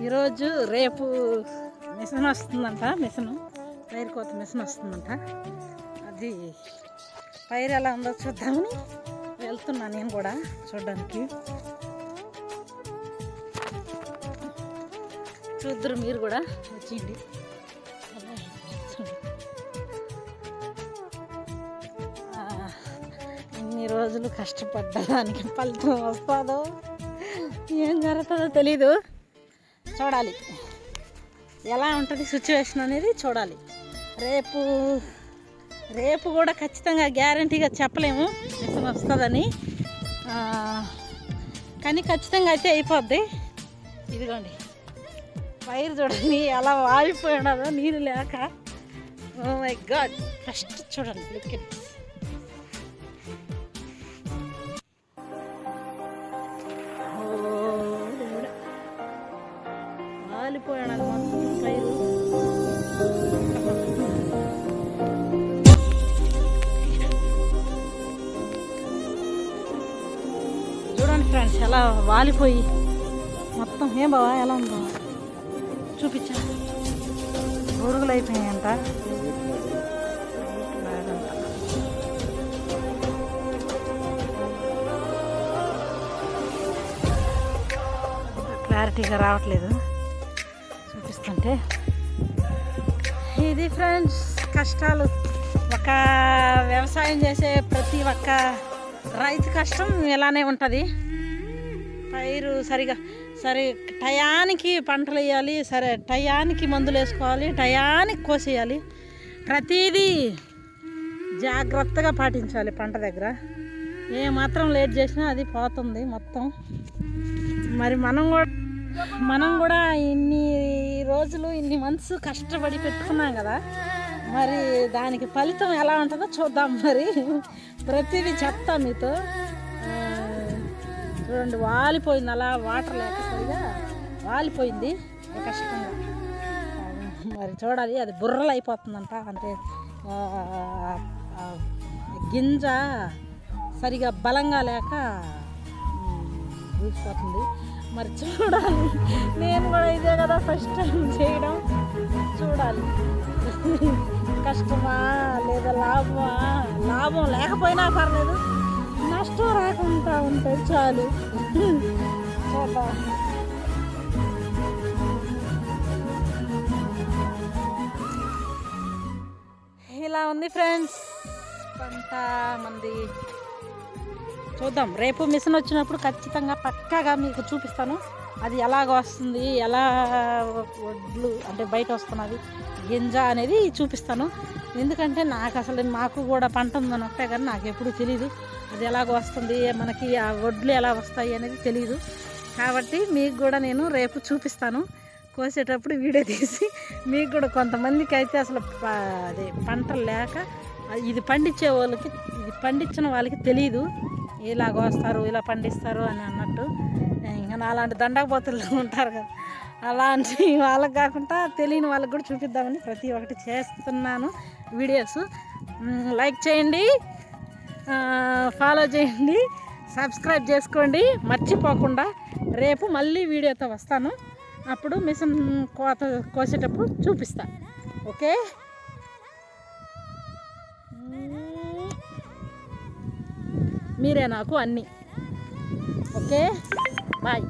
ఈరోజు రేపు మిషన్ వస్తుందంట. పైరు కోత మిషన్ వస్తుందంట. అది పైరు ఎలా ఉందో చూద్దామని వెళ్తున్నా నేను కూడా చూడడానికి. చూద్దరు మీరు కూడా వచ్చేయండి. ఇన్ని రోజులు కష్టపడ్డదానికి ఫలితం వస్తుందో ఏం జరుగుతుందో తెలీదు. చూడాలి ఎలా ఉంటుంది సిచ్యువేషన్ అనేది చూడాలి. రేపు కూడా ఖచ్చితంగా గ్యారంటీగా చెప్పలేము మిషన్ వస్తుందని, కానీ ఖచ్చితంగా అయితే అయిపోద్ది. ఇదిగోండి పైరు చూడండి ఎలా వాడిపోయి ఉండదో నీరు లేక. ఓ మై గాడ్, ఫస్ట్ చూడండి లుక్ ఎట్ దిస్. వాలిపోయాడు మొత్తం పైరు. చూడండి ఫ్రెండ్స్ ఎలా వాలిపోయి మొత్తం. ఏం బావా ఎలా ఉందో చూపించా. గొడుగులు అయిపోయాయంట. క్లారిటీగా రావట్లేదు చూపిస్తుంటే. ఇది ఫ్రెండ్స్ కష్టాలు. ఒక వ్యవసాయం చేసే ప్రతి ఒక్క రైతు కష్టం ఇలానే ఉంటుంది. పైరు సరే టయానికి పంటలు వేయాలి, సరే టయానికి మందులు వేసుకోవాలి, టయానికి కోసేయాలి. ప్రతిదీ జాగ్రత్తగా పాటించాలి పంట దగ్గర. ఏ మాత్రం లేట్ చేసినా అది పోతుంది మొత్తం. మరి మనం కూడా ఇన్ని రోజులు ఇన్ని మంత్స్ కష్టపడి పెట్టుకున్నాం కదా, మరి దానికి ఫలితం ఎలా ఉంటుందో చూద్దాం. మరి ప్రతిదీ చెప్తా మీతో. చూడండి వాలిపోయింది, అలా వాటర్ లేక సరిగా వాలిపోయింది కష్టంగా. మరి చూడాలి, అది బుర్రలు అయిపోతుందంట. అంటే గింజ సరిగా బలంగా లేక ఊసిపోతుంది. మరి చూడాలి, నేను కూడా ఇదే కదా ఫస్ట్ టైం చేయడం. చూడాలి కష్టమా లేదా లాభమా. లాభం లేకపోయినా పర్లేదు, నష్టం రాకుండా ఉంటే చాలు. చూద్దాం. ఇలా ఉంది ఫ్రెండ్స్ పంట మంది. చూద్దాం రేపు మిషన్ వచ్చినప్పుడు ఖచ్చితంగా పక్కాగా మీకు చూపిస్తాను. అది ఎలాగ వస్తుంది, ఎలా వడ్లు అంటే బయట వస్తున్నది గింజ అనేది చూపిస్తాను. ఎందుకంటే మాకు కూడా పంట ఉందని ఒకటే కానీ నాకు ఎప్పుడు తెలియదు అది ఎలాగ వస్తుంది, మనకి ఆ వడ్లు ఎలా వస్తాయి అనేది తెలియదు. కాబట్టి మీకు కూడా నేను రేపు చూపిస్తాను. కోసేటప్పుడు వీడియో తీసి మీకు కూడా. కొంతమందికి అయితే అసలు అదే పంటలు లేక ఇది పండించిన వాళ్ళకి తెలియదు ఇలాగ వస్తారు, ఇలా పండిస్తారు అని అన్నట్టు. ఇంకా అలాంటి దండకపోతులు ఉంటారు కదా, అలాంటి వాళ్ళకి కాకుండా తెలియని వాళ్ళకి కూడా చూపిద్దామని ప్రతి ఒక్కటి చేస్తున్నాను వీడియోస్. లైక్ చేయండి, ఫాలో చేయండి, సబ్స్క్రైబ్ చేసుకోండి మర్చిపోకుండా. రేపు మళ్ళీ వీడియోతో వస్తాను. అప్పుడు మిషన్ కోసేటప్పుడు చూపిస్తా. ఓకే, మీరే నాకు అన్నీ. Okay, bye.